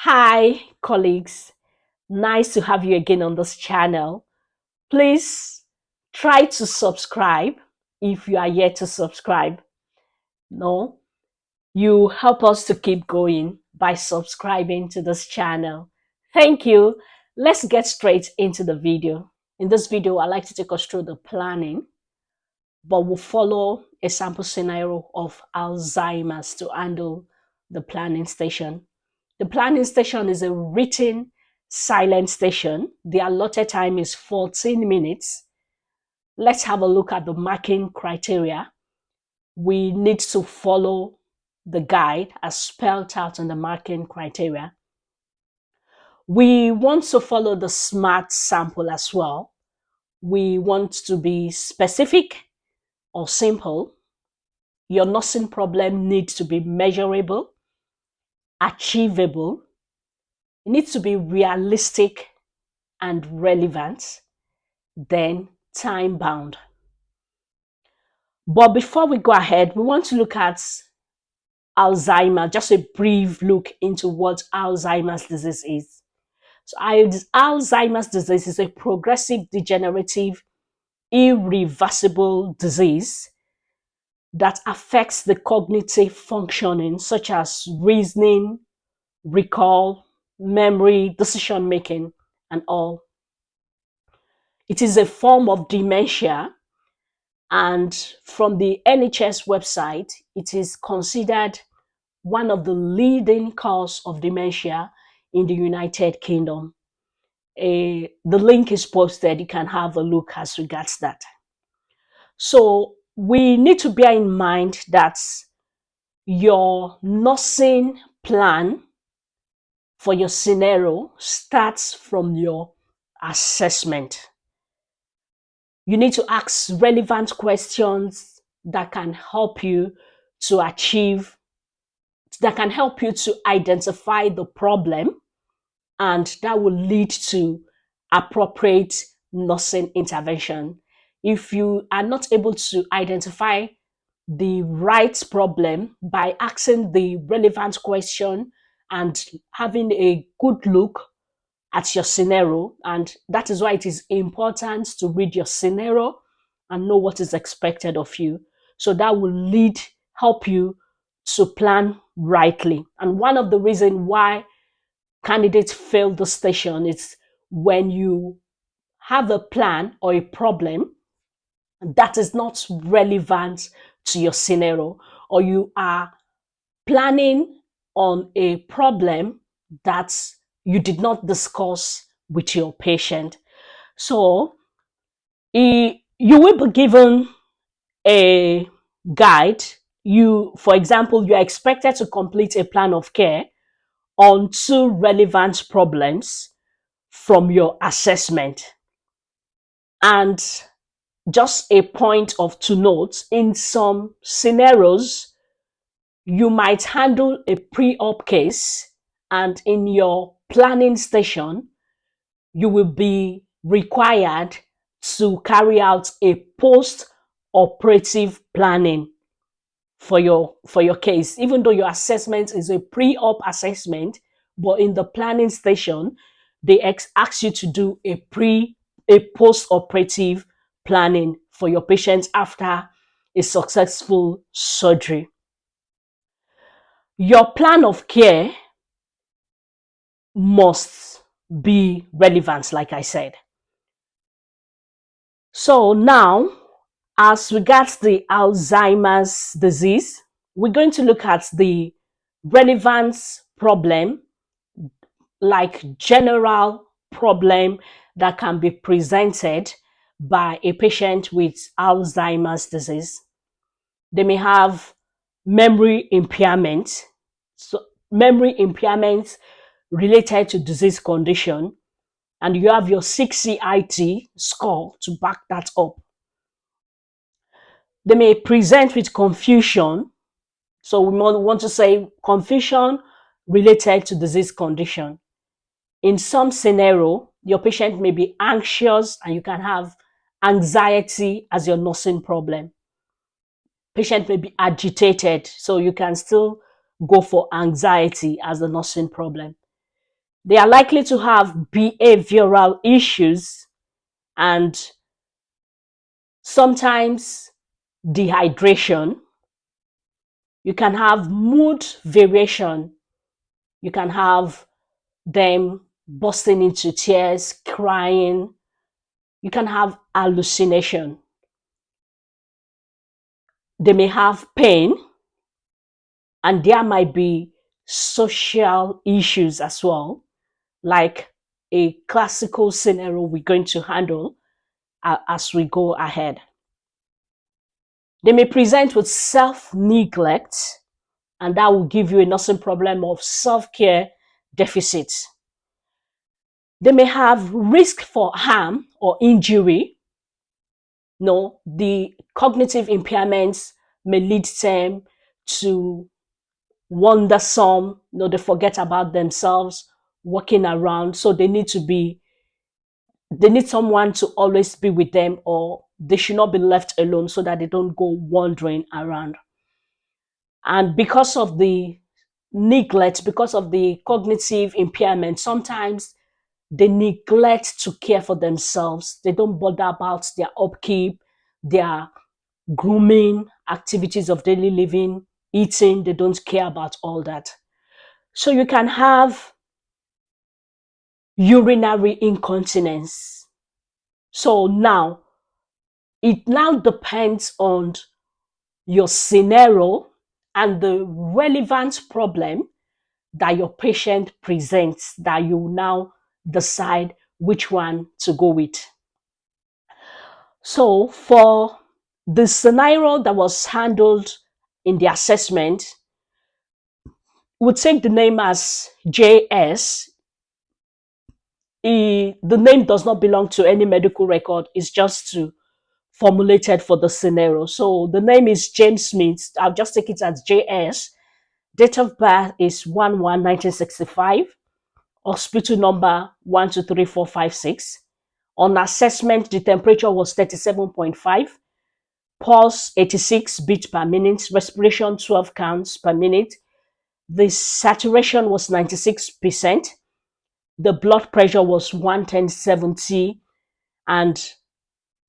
Hi, colleagues. Nice to have you again on this channel. Please try to subscribe if you are yet to subscribe. No, you help us to keep going by subscribing to this channel. Thank you. Let's get straight into the video. In this video, I'd like to take us through the planning, but we'll follow a sample scenario of Alzheimer's to handle the planning station. The planning station is a written silent station. The allotted time is 14 minutes. Let's have a look at the marking criteria. We need to follow the guide as spelled out in the marking criteria. We want to follow the SMART sample as well. We want to be specific or simple. Your nursing problem needs to be measurable, achievable. It needs to be realistic and relevant, then time bound. But before we go ahead, we want to look at Alzheimer, just a brief look into what Alzheimer's disease is. So Alzheimer's disease is a progressive, degenerative, irreversible disease that affects the cognitive functioning such as reasoning, recall, memory, decision making, and all. It is a form of dementia, and from the NHS website, it is considered one of the leading cause of dementia in the United Kingdom. The link is posted. You can have a look as regards that. So we need to bear in mind that your nursing plan for your scenario starts from your assessment. You need to ask relevant questions that can help you to identify the problem, and that will lead to appropriate nursing intervention. If you are not able to identify the right problem by asking the relevant question and having a good look at your scenario, and that is why it is important to read your scenario and know what is expected of you, so that will help you to plan rightly. And one of the reasons why candidates fail the station is when you have a plan or a problem that is not relevant to your scenario, or you are planning on a problem that you did not discuss with your patient. So you will be given a guide. For example, you are expected to complete a plan of care on 2 relevant problems from your assessment. And just a point to note, in some scenarios, you might handle a pre-op case, and in your planning station, you will be required to carry out a post-operative planning for your case. Even though your assessment is a pre-op assessment, but in the planning station, they ask you to do a post-operative planning for your patient after a successful surgery. Your plan of care must be relevant, like I said. So now, as regards the Alzheimer's disease, we're going to look at the relevance problem, like general problem that can be presented by a patient with Alzheimer's disease. They may have memory impairment. So memory impairment related to disease condition, and you have your 6CIT score to back that up. They may present with confusion. So we want to say confusion related to disease condition. In some scenario, your patient may be anxious and you can have anxiety as your nursing problem. Patient may be agitated, so you can still go for anxiety as the nursing problem. They are likely to have behavioral issues and sometimes dehydration. You can have mood variation. You can have them bursting into tears, crying. You can have hallucination. They may have pain, and there might be social issues as well, like a classical scenario we're going to handle as we go ahead. They may present with self neglect, and that will give you a nursing problem of self care deficit. They may have risk for harm or injury. No, the cognitive impairments may lead them to wander some, they forget about themselves, walking around. So they need someone to always be with them, or they should not be left alone so that they don't go wandering around. And because of the neglect, because of the cognitive impairment, sometimes they neglect to care for themselves. They don't bother about their upkeep, their grooming, activities of daily living, eating. They don't care about all that. So you can have urinary incontinence. So now, it now depends on your scenario and the relevant problem that your patient presents, that you now decide which one to go with. So for the scenario that was handled in the assessment, we'll take the name as JS. The name does not belong to any medical record. It's just formulated for the scenario. So the name is James Smith. I'll just take it as JS. Date of birth is 1/1/1965. Hospital number 123456. On assessment, the temperature was 37.5. Pulse 86 beats per minute. Respiration 12 counts per minute. The saturation was 96%. The blood pressure was 110/70 and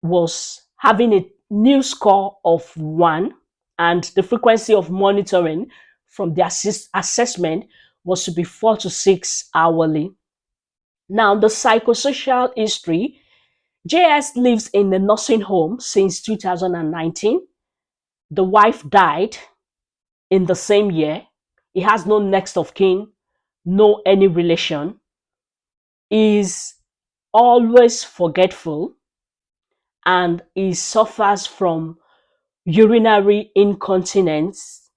was having a new score of 1. And the frequency of monitoring from the assessment was to be 4 to 6 hourly. Now, the psychosocial history. JS lives in a nursing home since 2019. The wife died in the same year. He has no next of kin, no any relation. Is always forgetful, and he suffers from urinary incontinence,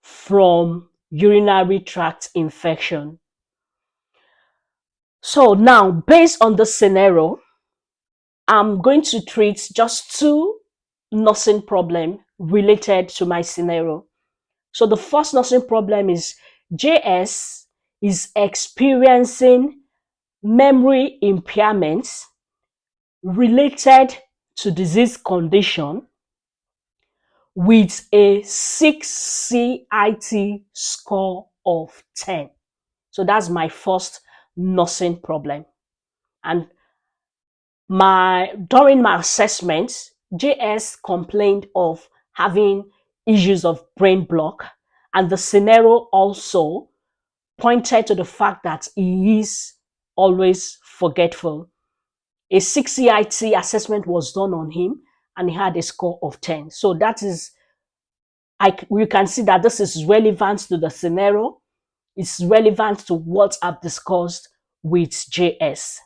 from urinary tract infection. So now, based on the scenario, I'm going to treat just two nursing problems related to my scenario. So the first nursing problem is JS is experiencing memory impairments related to disease condition with a 6 CIT score of 10. So that's my first nursing problem. And during my assessment, JS complained of having issues of brain block, and the scenario also pointed to the fact that he is always forgetful. A 6 CIT assessment was done on him and he had a score of 10. So that is, you can see that this is relevant to the scenario. It's relevant to what I've discussed with JS.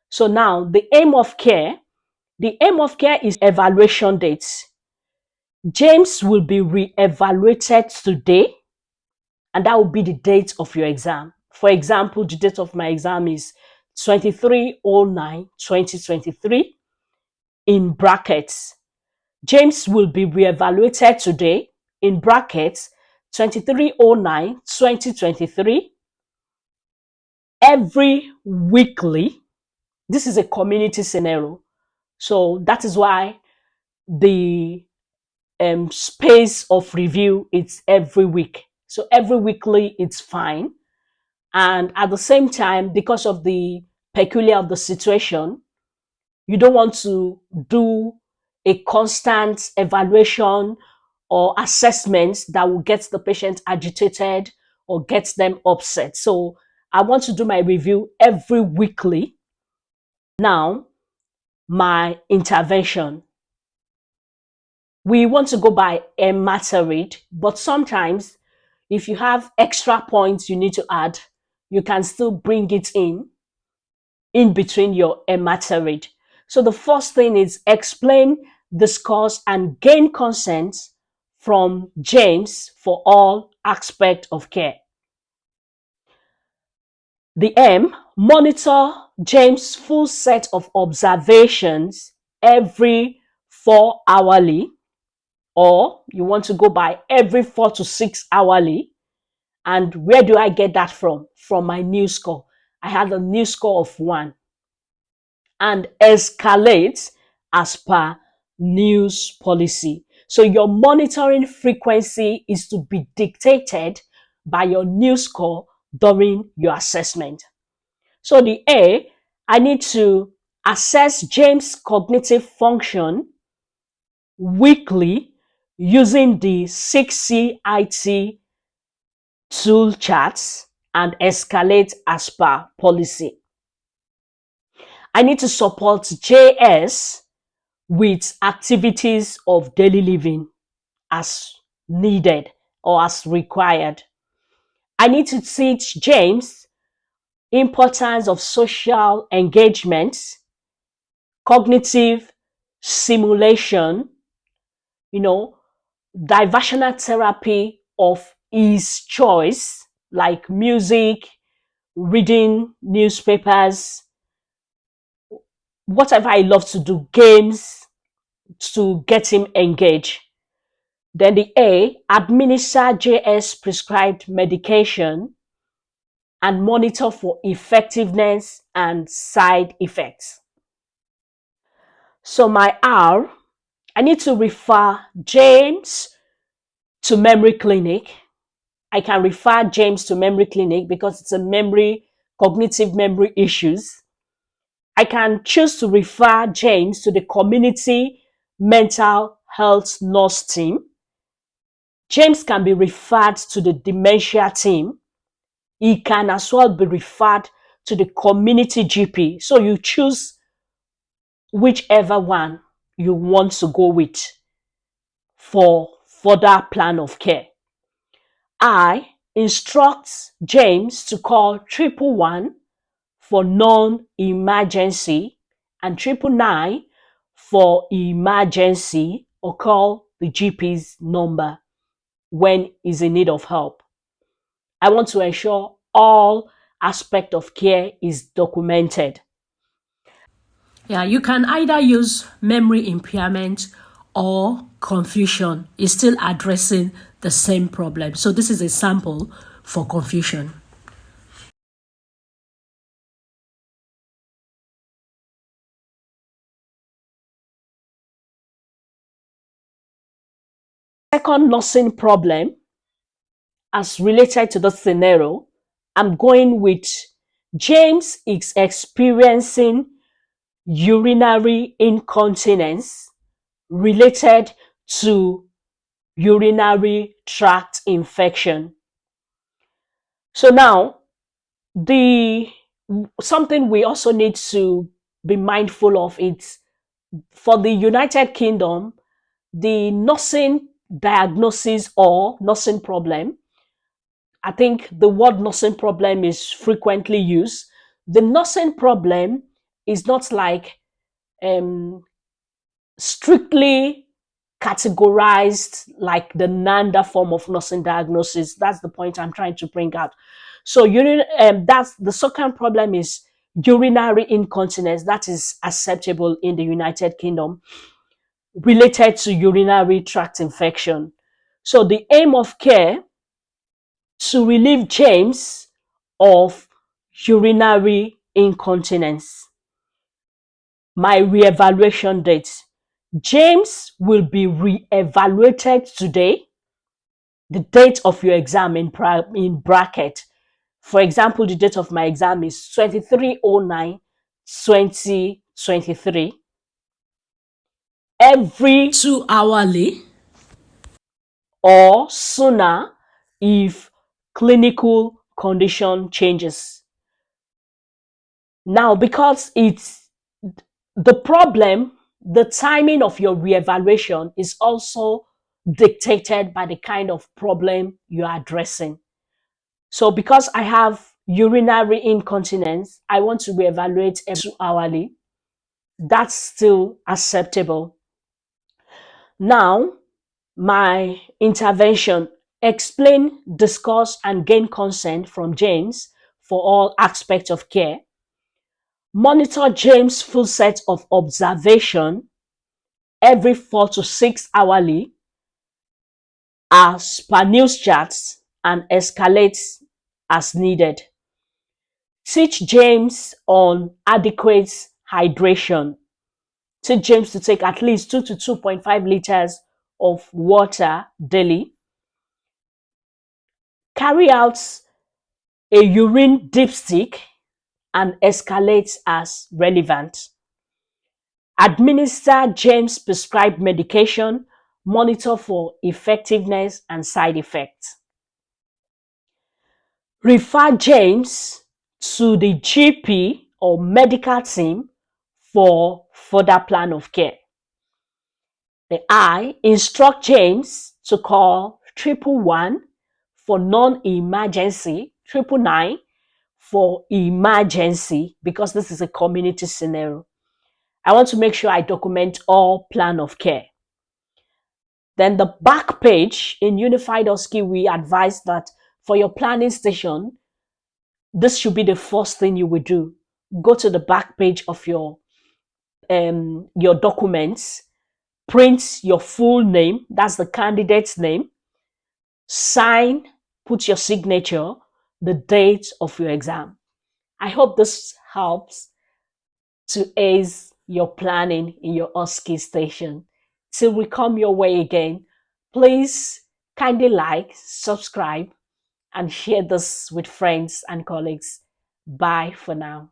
So now the aim of care is evaluation dates. James will be re-evaluated today, and that will be the date of your exam. For example, the date of my exam is 23/09/2023. In brackets, James will be re-evaluated today, in brackets 23/09/2023, every weekly. This is a community scenario, so that is why the space of review is every week. So every weekly it's fine. And at the same time, because of the peculiar of the situation, you don't want to do a constant evaluation or assessments that will get the patient agitated or get them upset. So I want to do my review every weekly. Now, my intervention. We want to go by a matter rate, but sometimes if you have extra points you need to add, you can still bring it in between your matter rate. So the first thing is explain, discuss, and gain consent from James for all aspects of care. The M, monitor James' full set of observations every 4 hourly, or you want to go by every 4 to 6 hourly. And where do I get that from? From my new score. I had a new score of 1. And escalate as per news policy. So your monitoring frequency is to be dictated by your new score during your assessment. So the A, I need to assess James' cognitive function weekly using the 6CIT tool charts and escalate as per policy. I need to support JS with activities of daily living as needed or as required. I need to teach James importance of social engagement, cognitive simulation, diversional therapy of his choice, like music, reading newspapers, whatever I love to do, games, to get him engaged. Then the A, administer JS prescribed medication and monitor for effectiveness and side effects. So my R, I need to refer James to memory clinic. I can refer James to memory clinic because it's a cognitive memory issues. I can choose to refer James to the community mental health nurse team. James can be referred to the dementia team. He can as well be referred to the community GP. So you choose whichever one you want to go with for further plan of care. I instruct James to call 111 for non-emergency and 999 for emergency, or call the GP's number when he's in need of help. I want to ensure all aspect of care is documented. Yeah, you can either use memory impairment or confusion. It's still addressing the same problem. So this is a sample for confusion. Second nursing problem, as related to the scenario, I'm going with James is experiencing urinary incontinence related to urinary tract infection. So now, the something we also need to be mindful of is, for the United Kingdom, the nursing diagnosis or nursing problem, I think the word nursing problem is frequently used. The nursing problem is not like strictly categorized like the NANDA form of nursing diagnosis. That's the point I'm trying to bring out. So that's the second problem is urinary incontinence. That is acceptable in the United Kingdom, related to urinary tract infection. So the aim of care, to relieve James of urinary incontinence. My re-evaluation date. James will be re-evaluated today. The date of your exam in bracket, For example, the date of my exam is 23/09/2023. Every 2 hourly or sooner if clinical condition changes. Now, because it's the problem, the timing of your reevaluation is also dictated by the kind of problem you are addressing. So, because I have urinary incontinence, I want to reevaluate every 2 hourly. That's still acceptable. Now, my intervention: explain, discuss, and gain consent from James for all aspects of care. Monitor James' full set of observation every 4 to 6 hourly as per news charts and escalate as needed. Teach James on adequate hydration. Teach James to take at least 2 to 2.5 liters of water daily. Carry out a urine dipstick and escalate as relevant. Administer James prescribed medication, monitor for effectiveness and side effects. Refer James to the GP or medical team for further plan of care. I instruct James to call 111 for non-emergency, 999 for emergency, because this is a community scenario. I want to make sure I document all plan of care. Then the back page in Unified OSCE, we advise that for your planning station, this should be the first thing you will do. Go to the back page of your documents, print your full name, that's the candidate's name, sign, put your signature, the date of your exam. I hope this helps to ace your planning in your OSCE station. Till we come your way again, please kindly like, subscribe, and share this with friends and colleagues. Bye for now.